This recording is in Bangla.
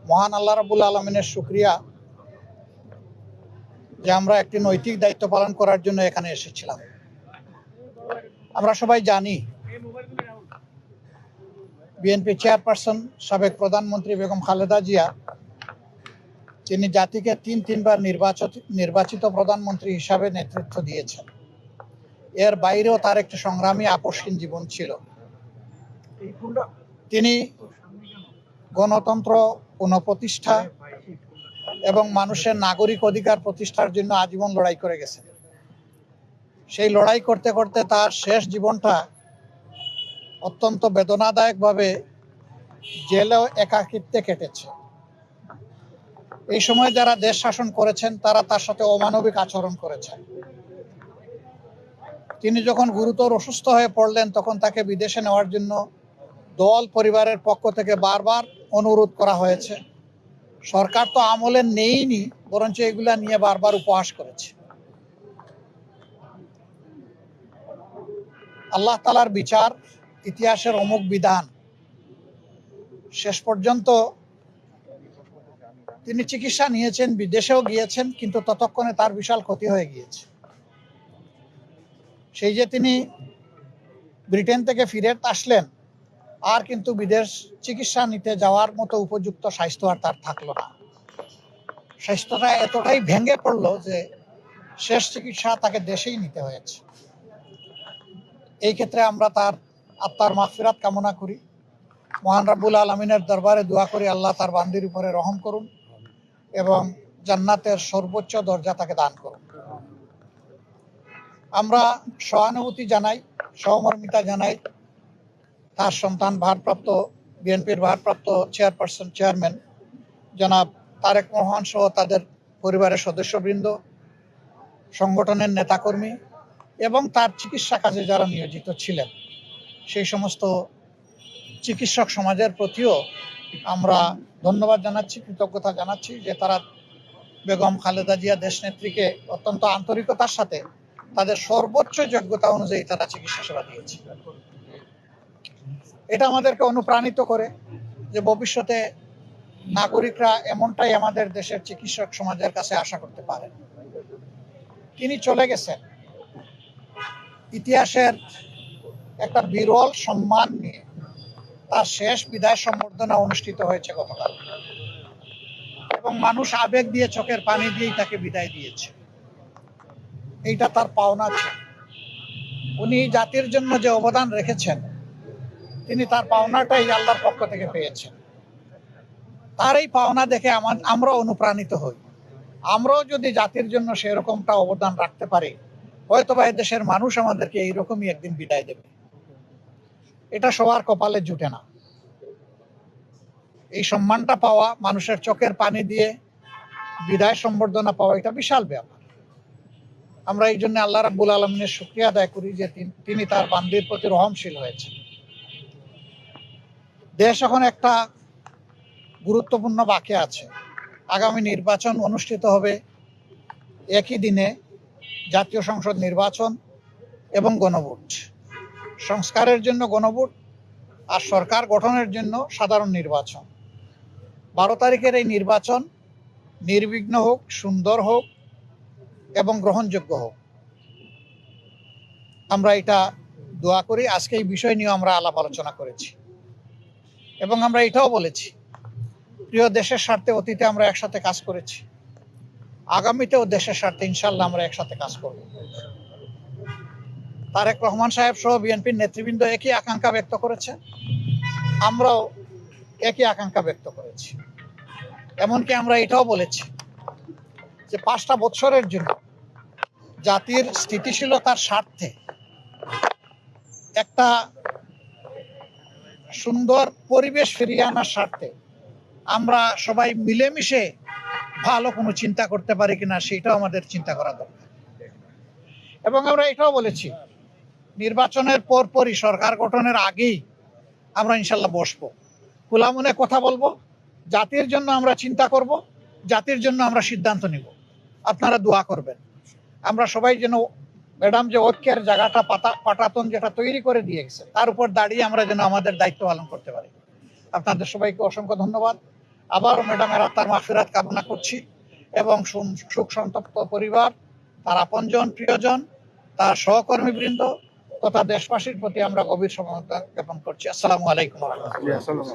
মহান আল্লাহ রাব্বুল আলামিনের শুকরিয়া যে আমরা একটি নৈতিক দায়িত্ব পালন করার জন্য এখানে এসেছিলাম। আমরা সবাই জানি বিএনপি চেয়ারপারসন সাবেক প্রধানমন্ত্রী বেগম খালেদা জিয়া তিনি জাতিকে তিনবার নির্বাচিত প্রধানমন্ত্রী হিসাবে নেতৃত্ব দিয়েছেন। এর বাইরেও তার একটি সংগ্রামী আপোষহীন জীবন ছিল। তিনি গণতন্ত্র পুনঃপ্রতিষ্ঠা এবং মানুষের নাগরিক অধিকার প্রতিষ্ঠার জন্য আজীবন লড়াই করে গেছেন। সেই লড়াই করতে করতে তার শেষ জীবনটা অত্যন্ত বেদনাদায়কভাবে জেলে একাকিত্বে কেটেছে। এই সময় যারা দেশ শাসন করেছেন তারা তার সাথে অমানবিক আচরণ করেছেন। তিনি যখন গুরুতর অসুস্থ হয়ে পড়লেন তখন তাকে বিদেশে নেওয়ার জন্য দল পরিবারের পক্ষ থেকে বারবার অনুরোধ করা হয়েছে। সরকার তো আমলে নেইনি, বরঞ্চ এগুলা নিয়ে বারবার উপহাস করেছে। আল্লাহ তাআলার বিচার, ইতিহাসের অমুক বিধান, শেষ পর্যন্ত তিনি চিকিৎসা নিয়েছেন, বিদেশেও গিয়েছেন, কিন্তু ততক্ষণে তার বিশাল ক্ষতি হয়ে গিয়েছে। সেই যে তিনি ব্রিটেন থেকে ফিরে আসলেন, আর কিন্তু বিদেশ চিকিৎসা নিতে যাওয়ার মতো উপযুক্ত স্বাস্থ্য আর তার থাকলো না। স্বাস্থ্যটা এতটাই ভেঙে পড়লো যে শেষ চিকিৎসা তাকে দেশেই নিতে হয়েছে। এই ক্ষেত্রে আমরা তার আত্মার মাগফিরাত কামনা করি। মহান রাব্বুল আলামিনের দরবারে দোয়া করি আল্লাহ তার বান্দির উপরে রহম করুন এবং জান্নাতের সর্বোচ্চ দরজা তাকে দান করুন। আমরা সহানুভূতি জানাই, সহমর্মিতা জানাই তার সন্তান বিএনপির ভারপ্রাপ্ত চেয়ারম্যান জনাব তারেক রহমান সহ তাদের পরিবারের সদস্যবৃন্দ, সংগঠনের নেতাকর্মী এবং তার চিকিৎসা কাজে যারা নিয়োজিত ছিলেন সেই সমস্ত চিকিৎসক সমাজের প্রতিও আমরা ধন্যবাদ জানাচ্ছি, কৃতজ্ঞতা জানাচ্ছি যে তারা বেগম খালেদা জিয়া দেশনেত্রীকে অত্যন্ত আন্তরিকতার সাথে তাদের সর্বোচ্চ যোগ্যতা অনুযায়ী তারা চিকিৎসা সেবা দিয়েছে। এটা আমাদেরকে অনুপ্রাণিত করে যে ভবিষ্যতে নাগরিকরা এমনটাই আমাদের দেশের চিকিৎসক সমাজের কাছে আশা করতে পারে। তিনি চলে গেছেন ইতিহাসের একটা বিরল সম্মান নিয়ে। তার শেষ বিদায় সম্বর্ধনা অনুষ্ঠিত হয়েছে গতকাল এবং মানুষ আবেগ দিয়ে, চোখের পানি দিয়েই তাকে বিদায় দিয়েছে। এইটা তার পাওনা ছিল। উনি জাতির জন্য যে অবদান রেখেছেন তিনি তার পাওনাটাই আল্লাহর পক্ষ থেকে পেয়েছেন। তার এই পাওনা দেখে আমরা অনুপ্রাণিত হই। আমরাও যদি জাতির জন্য সেরকমটা অবদান রাখতে পারি, হয়তো বা দেশের মানুষ আমাদেরকে এইরকমই একদিন বিদায় দেবে। এটা সবার কপালে জুটে না। এই সম্মানটা পাওয়া, মানুষের চোখের পানি দিয়ে বিদায় সম্বর্ধনা পাওয়া, এটা বিশাল ব্যাপার। আমরা এই জন্য আল্লাহ রাব্বুল আলামিনের শুকরিয়া আদায় করি যে তিনি তার বান্দির প্রতি রহমশীল হয়েছেন। দেশ এখন একটা গুরুত্বপূর্ণ বাঁকে আছে। আগামী নির্বাচন অনুষ্ঠিত হবে একই দিনে, জাতীয় সংসদ নির্বাচন এবং গণভোট। সংস্কারের জন্য গণভোট আর সরকার গঠনের জন্য সাধারণ নির্বাচন। 12 তারিখের এই নির্বাচন নির্বিঘ্ন হোক, সুন্দর হোক এবং গ্রহণযোগ্য হোক, আমরা এটা দোয়া করি। আজকে এই বিষয় নিয়ে আমরা আলাপ আলোচনা করেছি এবং আমরা এটাও বলেছি, প্রিয় দেশের স্বার্থে অতীতে আমরা একসাথে কাজ করেছি, আগামীতেও দেশের স্বার্থে ইনশাল্লাহ আমরা একসাথে কাজ করব। তারেক রহমান সাহেব সহ বিএনপির নেতৃবৃন্দ একই আকাঙ্ক্ষা ব্যক্ত করেছে, আমরাও একই আকাঙ্ক্ষা ব্যক্ত করেছি। এমনকি আমরা এটাও বলেছি যে 5টা বছরের জন্য জাতির স্থিতিশীলতার স্বার্থে একটা সুন্দর পরিবেশ ফিরিয়ে আনার স্বার্থে আমরা সবাই মিলেমিশে ভালো কোনো চিন্তা করতে পারি কিনা সেটাও আমাদের চিন্তা করা দরকার। এবং আমরা এটাও বলেছি, নির্বাচনের পরপরই, সরকার গঠনের আগেই আমরা ইনশাল্লাহ বসবো, খোলা মনে কথা বলবো, জাতির জন্য আমরা চিন্তা করব, জাতির জন্য আমরা সিদ্ধান্ত নিব। আপনারা দোয়া করবেন আমরা সবাই যেন ম্যাডাম যে ঐক্যের জায়গাটা পাটাতন যেটা তৈরি করে দিয়ে গেছে তার উপর দাঁড়িয়ে আমরা যেন আমাদের দায়িত্ব পালন করতে পারি। আপনাদের সবাইকে অসংখ্য ধন্যবাদ। আবারও ম্যাডামের আত্মার মাগফিরাত কামনা করছি এবং শোক সন্তপ্ত পরিবার, তার আপনজন, প্রিয়জন, তার সহকর্মীবৃন্দ তথা দেশবাসীর প্রতি আমরা গভীর সমবেদনা জ্ঞাপন করছি। আসসালামু আলাইকুম ওয়া রাহমাতুল্লাহ।